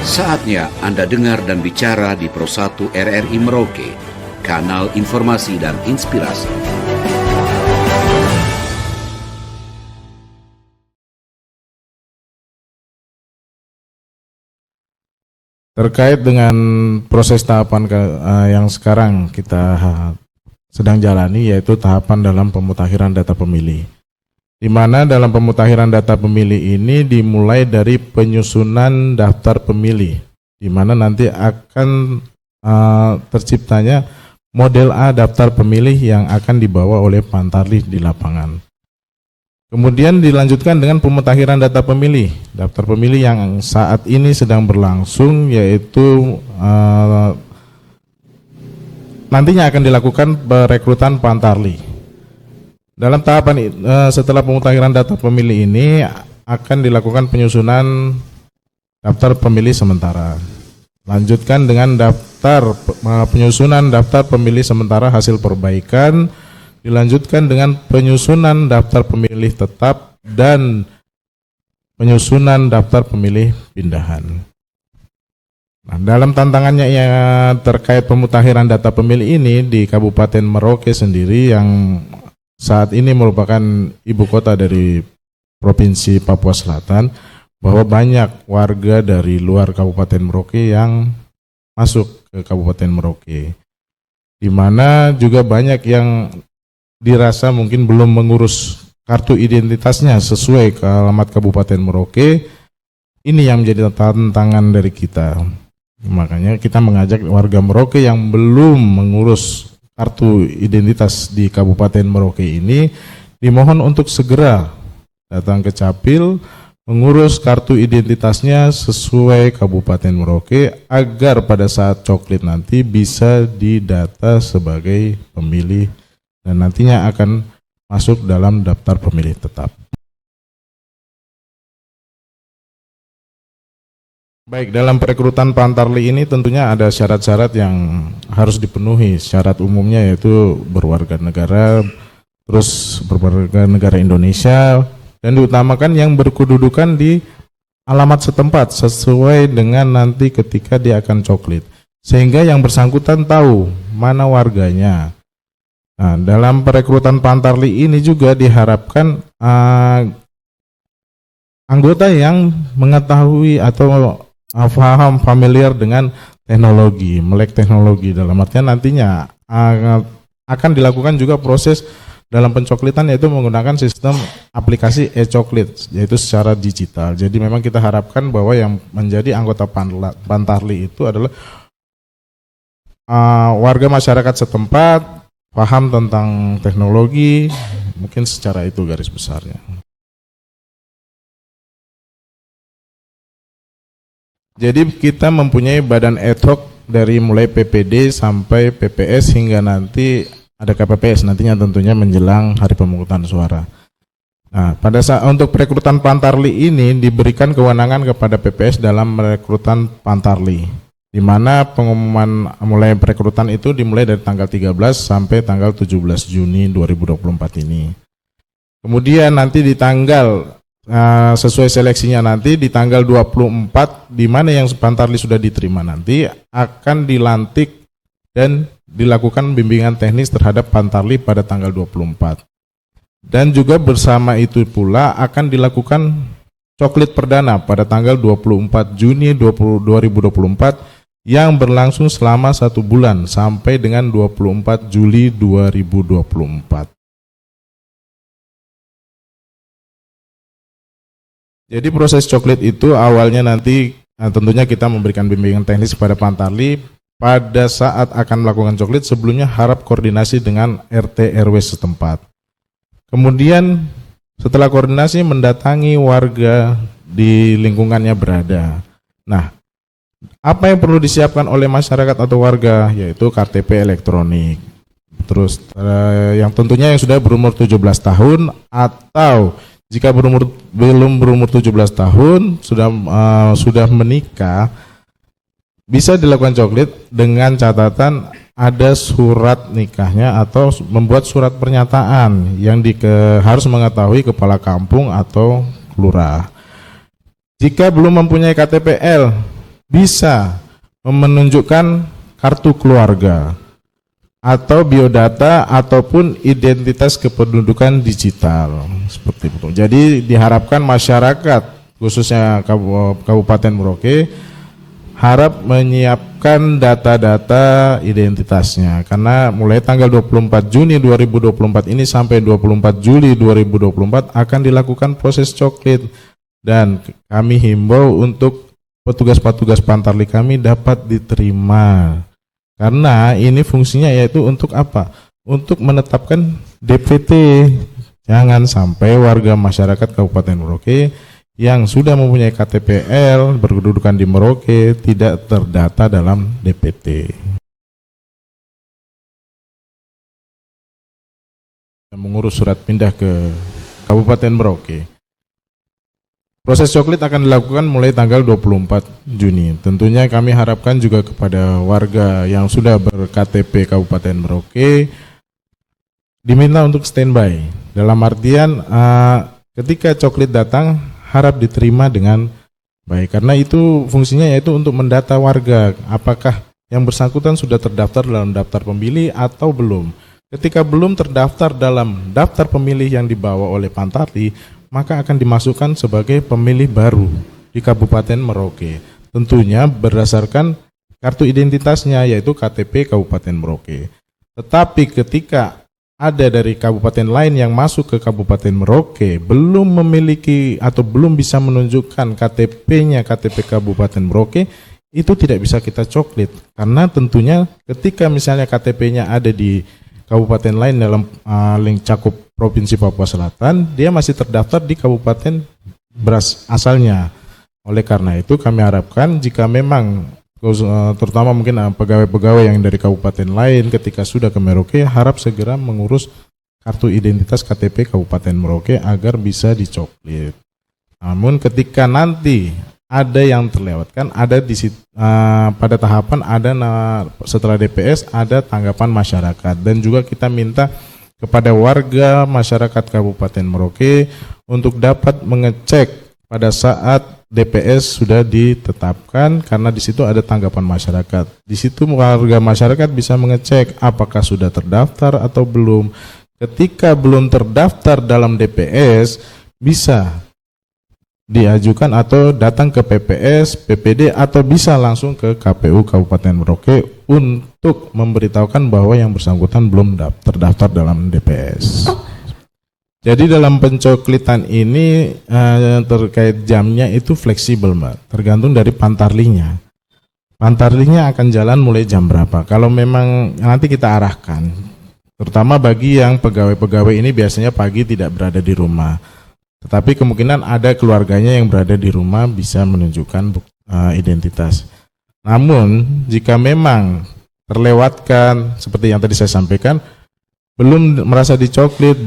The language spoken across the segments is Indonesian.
Saatnya Anda dengar dan bicara di Pro 1 RRI Merauke, kanal informasi dan inspirasi. Terkait dengan proses tahapan yang sekarang kita sedang jalani, yaitu tahapan dalam pemutakhiran data pemilih. Di mana dalam pemutakhiran data pemilih ini dimulai dari penyusunan daftar pemilih, di mana nanti akan terciptanya model A daftar pemilih yang akan dibawa oleh Pantarlih di lapangan. Kemudian dilanjutkan dengan pemutakhiran data pemilih, daftar pemilih yang saat ini sedang berlangsung, yaitu nantinya akan dilakukan perekrutan Pantarlih. Dalam tahapan setelah pemutakhiran data pemilih ini akan dilakukan penyusunan daftar pemilih sementara. Lanjutkan dengan penyusunan daftar pemilih sementara hasil perbaikan. Dilanjutkan dengan penyusunan daftar pemilih tetap dan penyusunan daftar pemilih pindahan. Nah, dalam tantangannya yang terkait pemutakhiran data pemilih ini di Kabupaten Merauke sendiri, yang saat ini merupakan ibu kota dari Provinsi Papua Selatan, bahwa banyak warga dari luar Kabupaten Merauke yang masuk ke Kabupaten Merauke, di mana juga banyak yang dirasa mungkin belum mengurus kartu identitasnya sesuai ke alamat Kabupaten Merauke. Ini yang menjadi tantangan dari kita. Makanya kita mengajak warga Merauke yang belum mengurus kartu identitas di Kabupaten Merauke ini, dimohon untuk segera datang ke Capil mengurus kartu identitasnya sesuai Kabupaten Merauke, agar pada saat coklit nanti bisa didata sebagai pemilih dan nantinya akan masuk dalam daftar pemilih tetap. Baik, dalam perekrutan Pantarlih ini tentunya ada syarat-syarat yang harus dipenuhi. Syarat umumnya yaitu berwarga negara, terus berwarga negara Indonesia, dan diutamakan yang berkedudukan di alamat setempat sesuai dengan nanti ketika dia akan coklit, sehingga yang bersangkutan tahu mana warganya. Nah, dalam perekrutan Pantarlih ini juga diharapkan anggota yang mengetahui atau paham familiar dengan teknologi, melek teknologi, dalam artian nantinya akan dilakukan juga proses dalam pencoklitan, yaitu menggunakan sistem aplikasi e-coklit, yaitu secara digital. Jadi memang kita harapkan bahwa yang menjadi anggota Pantarlih itu adalah warga masyarakat setempat, paham tentang teknologi, mungkin secara itu garis besarnya. Jadi kita mempunyai badan ad hoc dari mulai PPD sampai PPS hingga nanti ada KPPS nantinya tentunya menjelang hari pemungutan suara. Nah, pada saat untuk perekrutan Pantarlih ini diberikan kewenangan kepada PPS dalam merekrutan Pantarlih, di mana pengumuman mulai perekrutan itu dimulai dari tanggal 13 sampai tanggal 17 Juni 2024 ini. Kemudian nanti di tanggal sesuai seleksinya nanti di tanggal 24, di mana yang Pantarlih sudah diterima nanti akan dilantik dan dilakukan bimbingan teknis terhadap Pantarlih pada tanggal 24. Dan juga bersama itu pula akan dilakukan coklit perdana pada tanggal 24 Juni 2024 yang berlangsung selama 1 bulan sampai dengan 24 Juli 2024. Jadi proses coklit itu awalnya nanti tentunya kita memberikan bimbingan teknis kepada Pantarlih pada saat akan melakukan coklit. Sebelumnya harap koordinasi dengan RT RW setempat. Kemudian setelah koordinasi mendatangi warga di lingkungannya berada. Nah, apa yang perlu disiapkan oleh masyarakat atau warga, yaitu KTP elektronik. Terus yang tentunya yang sudah berumur 17 tahun atau jika belum berumur 17 tahun sudah menikah, bisa dilakukan coklit dengan catatan ada surat nikahnya atau membuat surat pernyataan yang harus mengetahui kepala kampung atau lurah. Jika belum mempunyai KTPL, bisa menunjukkan kartu keluarga atau biodata ataupun identitas kependudukan digital seperti itu. Jadi diharapkan masyarakat khususnya Kabupaten Merauke harap menyiapkan data-data identitasnya, karena mulai tanggal 24 Juni 2024 ini sampai 24 Juli 2024 akan dilakukan proses coklit, dan kami himbau untuk petugas-petugas Pantarlih kami dapat diterima, karena ini fungsinya yaitu untuk apa? Untuk menetapkan DPT. Jangan sampai warga masyarakat Kabupaten Merauke yang sudah mempunyai KTPL berkedudukan di Merauke tidak terdata dalam DPT. Mengurus surat pindah ke Kabupaten Merauke. Proses coklit akan dilakukan mulai tanggal 24 Juni. Tentunya kami harapkan juga kepada warga yang sudah ber-KTP Kabupaten Merauke diminta untuk standby. Dalam artian ketika coklit datang harap diterima dengan baik, karena itu fungsinya yaitu untuk mendata warga apakah yang bersangkutan sudah terdaftar dalam daftar pemilih atau belum. Ketika belum terdaftar dalam daftar pemilih yang dibawa oleh Pantarlih, maka akan dimasukkan sebagai pemilih baru di Kabupaten Merauke, tentunya berdasarkan kartu identitasnya yaitu KTP Kabupaten Merauke. Tetapi ketika ada dari kabupaten lain yang masuk ke Kabupaten Merauke belum memiliki atau belum bisa menunjukkan KTP-nya KTP Kabupaten Merauke, itu tidak bisa kita coklit, karena tentunya ketika misalnya KTP-nya ada di kabupaten lain dalam link cakup Provinsi Papua Selatan, dia masih terdaftar di kabupaten asalnya. Oleh karena itu kami harapkan jika memang terutama mungkin pegawai-pegawai yang dari kabupaten lain ketika sudah ke Merauke harap segera mengurus kartu identitas KTP Kabupaten Merauke agar bisa dicoklit. Namun ketika nanti ada yang terlewatkan, ada di pada tahapan ada setelah DPS ada tanggapan masyarakat, dan juga kita minta kepada warga masyarakat Kabupaten Merauke untuk dapat mengecek pada saat DPS sudah ditetapkan, karena di situ ada tanggapan masyarakat. Di situ warga masyarakat bisa mengecek apakah sudah terdaftar atau belum. Ketika belum terdaftar dalam DPS, bisa diajukan atau datang ke PPS, PPD, atau bisa langsung ke KPU Kabupaten Merauke untuk memberitahukan bahwa yang bersangkutan belum terdaftar dalam DPS. Jadi dalam pencoklitan ini terkait jamnya itu fleksibel, Mbak, tergantung dari Pantarlihnya. Pantarlihnya akan jalan mulai jam berapa. Kalau memang nanti kita arahkan, terutama bagi yang pegawai-pegawai ini biasanya pagi tidak berada di rumah. Tetapi kemungkinan ada keluarganya yang berada di rumah bisa menunjukkan identitas. Namun jika memang terlewatkan seperti yang tadi saya sampaikan, belum merasa dicoklit,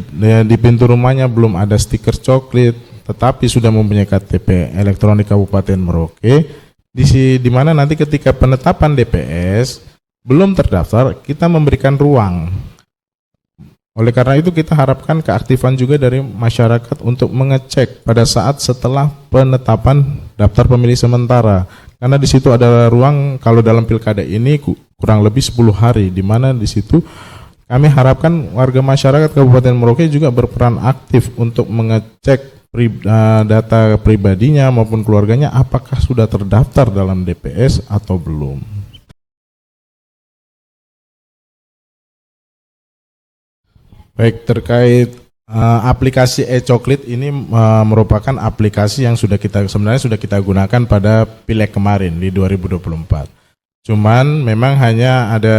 di pintu rumahnya belum ada stiker coklit, tetapi sudah mempunyai KTP elektronik Kabupaten Merauke, di mana nanti ketika penetapan DPS belum terdaftar, kita memberikan ruang. Oleh karena itu kita harapkan keaktifan juga dari masyarakat untuk mengecek pada saat setelah penetapan daftar pemilih sementara, karena di situ ada ruang. Kalau dalam pilkada ini kurang lebih 10 hari, di mana di situ kami harapkan warga masyarakat Kabupaten Merauke juga berperan aktif untuk mengecek data pribadinya maupun keluarganya apakah sudah terdaftar dalam DPS atau belum. Baik, terkait aplikasi e-coklit ini merupakan aplikasi yang sebenarnya sudah kita gunakan pada Pileg kemarin di 2024. Cuman memang hanya ada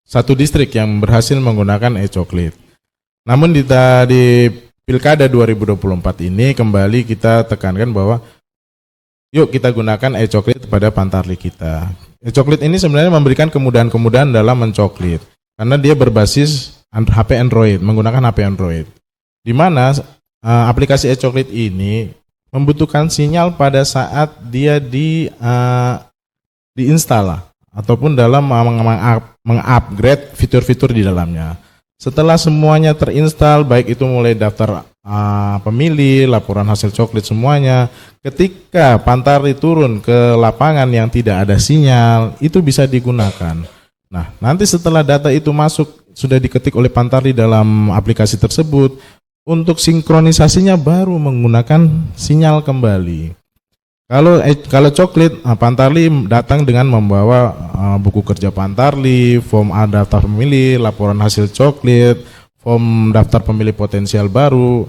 satu distrik yang berhasil menggunakan e-coklit. Namun di Pilkada 2024 ini kembali kita tekankan bahwa yuk kita gunakan e-coklit pada Pantarlih kita. E-coklit ini sebenarnya memberikan kemudahan-kemudahan dalam mencoklit, karena dia berbasis HP Android, menggunakan HP Android. Di mana aplikasi e-coklit ini membutuhkan sinyal pada saat dia diinstal ataupun dalam mengupgrade fitur-fitur di dalamnya. Setelah semuanya terinstal, baik itu mulai daftar pemilih, laporan hasil coklit semuanya, ketika Pantarlih turun ke lapangan yang tidak ada sinyal, itu bisa digunakan. Nah, nanti setelah data itu masuk, sudah diketik oleh Pantarlih dalam aplikasi tersebut, untuk sinkronisasinya baru menggunakan sinyal kembali. Kalau coklit, Pantarlih datang dengan membawa buku kerja Pantarlih, form A daftar pemilih, laporan hasil coklit, form daftar pemilih potensial baru.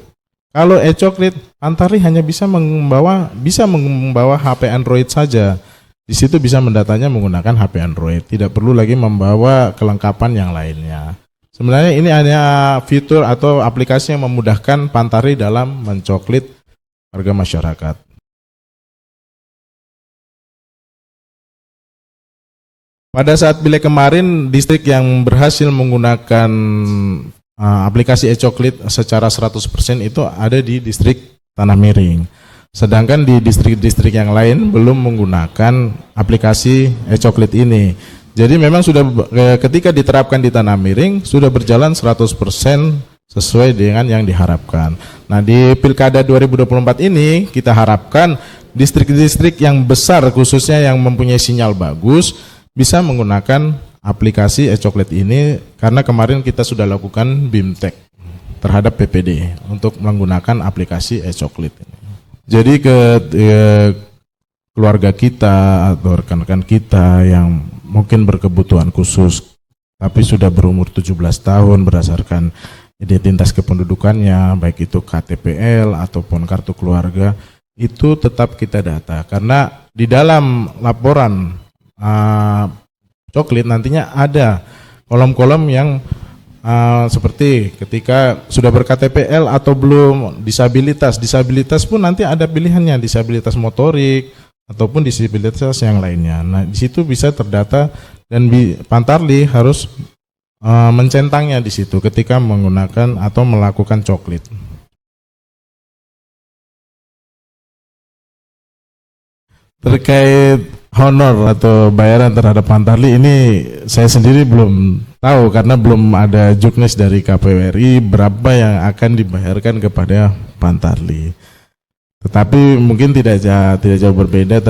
Kalau e-coklit, Pantarlih hanya bisa membawa HP Android saja. Di situ bisa mendatanya menggunakan HP Android, tidak perlu lagi membawa kelengkapan yang lainnya. Sebenarnya ini hanya fitur atau aplikasi yang memudahkan Pantarlih dalam mencoklit warga masyarakat. Pada saat pileg kemarin, distrik yang berhasil menggunakan aplikasi e-coklit secara 100% itu ada di distrik Tanah Miring. Sedangkan di distrik-distrik yang lain belum menggunakan aplikasi e-coklit ini. Jadi memang sudah ketika diterapkan di Tanah Miring sudah berjalan 100% sesuai dengan yang diharapkan. Nah, di Pilkada 2024 ini kita harapkan distrik-distrik yang besar khususnya yang mempunyai sinyal bagus bisa menggunakan aplikasi e-coklit ini, karena kemarin kita sudah lakukan BIMTEK terhadap PPD untuk menggunakan aplikasi e-coklit ini. Jadi keluarga kita atau rekan-rekan kita yang mungkin berkebutuhan khusus tapi sudah berumur 17 tahun berdasarkan identitas kependudukannya, baik itu KTPL ataupun kartu keluarga, itu tetap kita data, karena di dalam laporan coklit nantinya ada kolom-kolom yang seperti ketika sudah ber-KTPL atau belum, disabilitas pun nanti ada pilihannya, disabilitas motorik ataupun disabilitas yang lainnya. Nah, di situ bisa terdata dan Pantarlih harus mencentangnya di situ ketika menggunakan atau melakukan coklit. Terkait honor atau bayaran terhadap Pantarlih ini saya sendiri belum tahu karena belum ada juknis dari KPU RI berapa yang akan dibayarkan kepada Pantarlih. Tetapi mungkin tidak jauh berbeda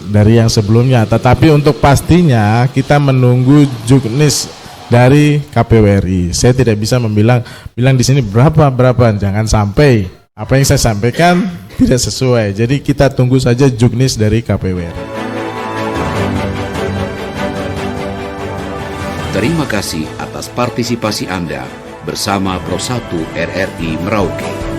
dari yang sebelumnya. Tetapi untuk pastinya kita menunggu juknis dari KPU RI. Saya tidak bisa bilang di sini berapa, jangan sampai apa yang saya sampaikan tidak sesuai. Jadi kita tunggu saja juknis dari KPU RI. Terima kasih atas partisipasi Anda bersama Pro 1 RRI Merauke.